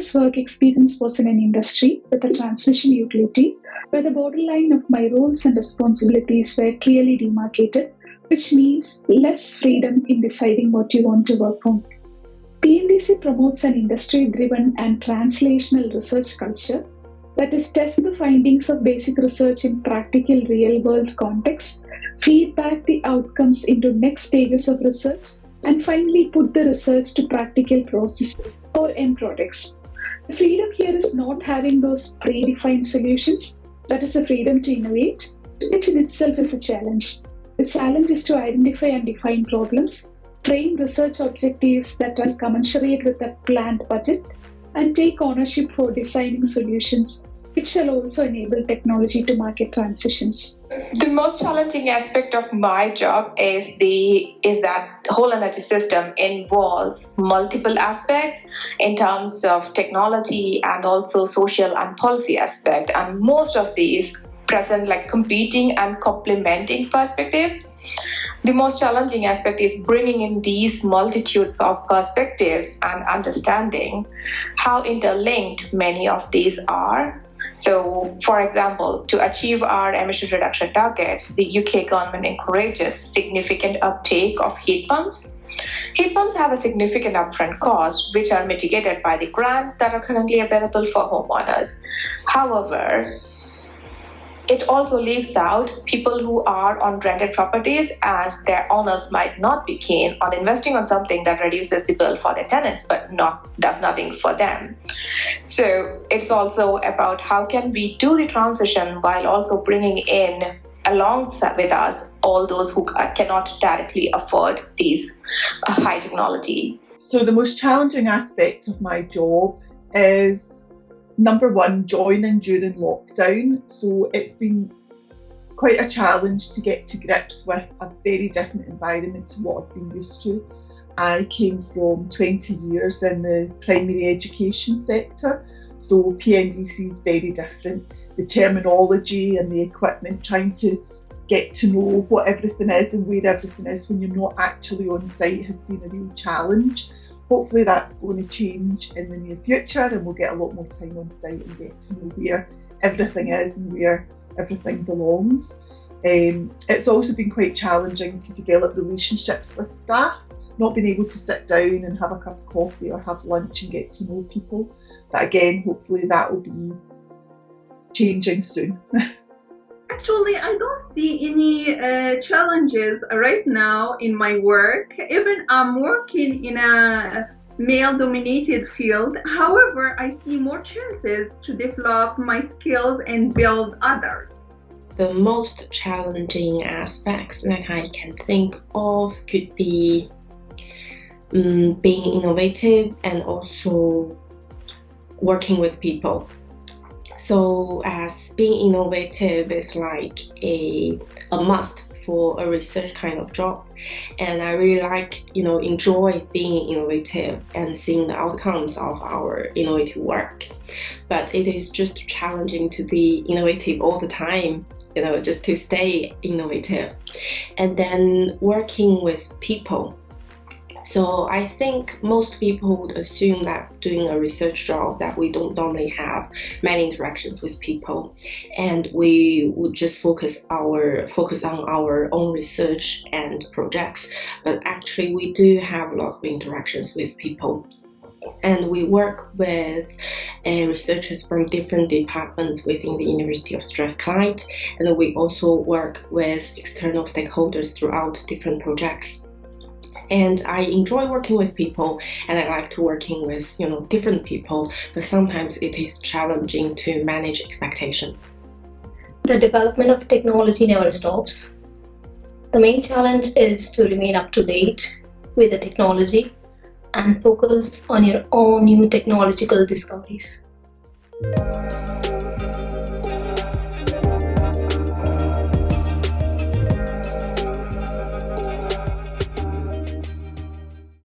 previous work experience was in an industry with a transmission utility where the borderline of my roles and responsibilities were clearly demarcated, which means less freedom in deciding what you want to work on. PNDC promotes an industry-driven and translational research culture that is test the findings of basic research in practical real-world context, feedback the outcomes into next stages of research, and finally put the research to practical processes or end products. The freedom here is not having those predefined solutions, that is the freedom to innovate, which in itself is a challenge. The challenge is to identify and define problems, frame research objectives that are commensurate with the planned budget, and take ownership for designing solutions, which shall also enable technology to market transitions. The most challenging aspect of my job is that the whole energy system involves multiple aspects in terms of technology and also social and policy aspect, and most of these present like competing and complementing perspectives. The most challenging aspect is bringing in these multitude of perspectives and understanding how interlinked many of these are. So, for example, to achieve our emission reduction targets, the UK government encourages significant uptake of heat pumps. Heat pumps have a significant upfront cost, which are mitigated by the grants that are currently available for homeowners. However, it also leaves out people who are on rented properties, as their owners might not be keen on investing on something that reduces the bill for their tenants but does nothing for them. So it's also about how can we do the transition while also bringing in alongside with us all those who cannot directly afford these high technology. So the most challenging aspect of my job is number one, joining during lockdown. So it's been quite a challenge to get to grips with a very different environment to what I've been used to. I came from 20 years in the primary education sector, so PNDC is very different. The terminology and the equipment, trying to get to know what everything is and where everything is when you're not actually on site, has been a real challenge. Hopefully that's going to change in the near future and we'll get a lot more time on site and get to know where everything is and where everything belongs. It's also been quite challenging to develop relationships with staff, not being able to sit down and have a cup of coffee or have lunch and get to know people. But again, hopefully that will be changing soon. Actually, I don't see any challenges right now in my work. Even I'm working in a male-dominated field. However, I see more chances to develop my skills and build others. The most challenging aspects that I can think of could be being innovative and also working with people. So as being innovative is like a must for a research kind of job, and I really enjoy being innovative and seeing the outcomes of our innovative work. But it is just challenging to be innovative all the time, just to stay innovative. And then working with people. So I think most people would assume that doing a research job that we don't normally have many interactions with people, and we would just focus on our own research and projects. But actually we do have a lot of interactions with people. And we work with researchers from different departments within the University of Strathclyde, and we also work with external stakeholders throughout different projects. And I enjoy working with people, and I like to working with different people, but sometimes it is challenging to manage expectations. The development of technology never stops. The main challenge is to remain up to date with the technology and focus on your own new technological discoveries.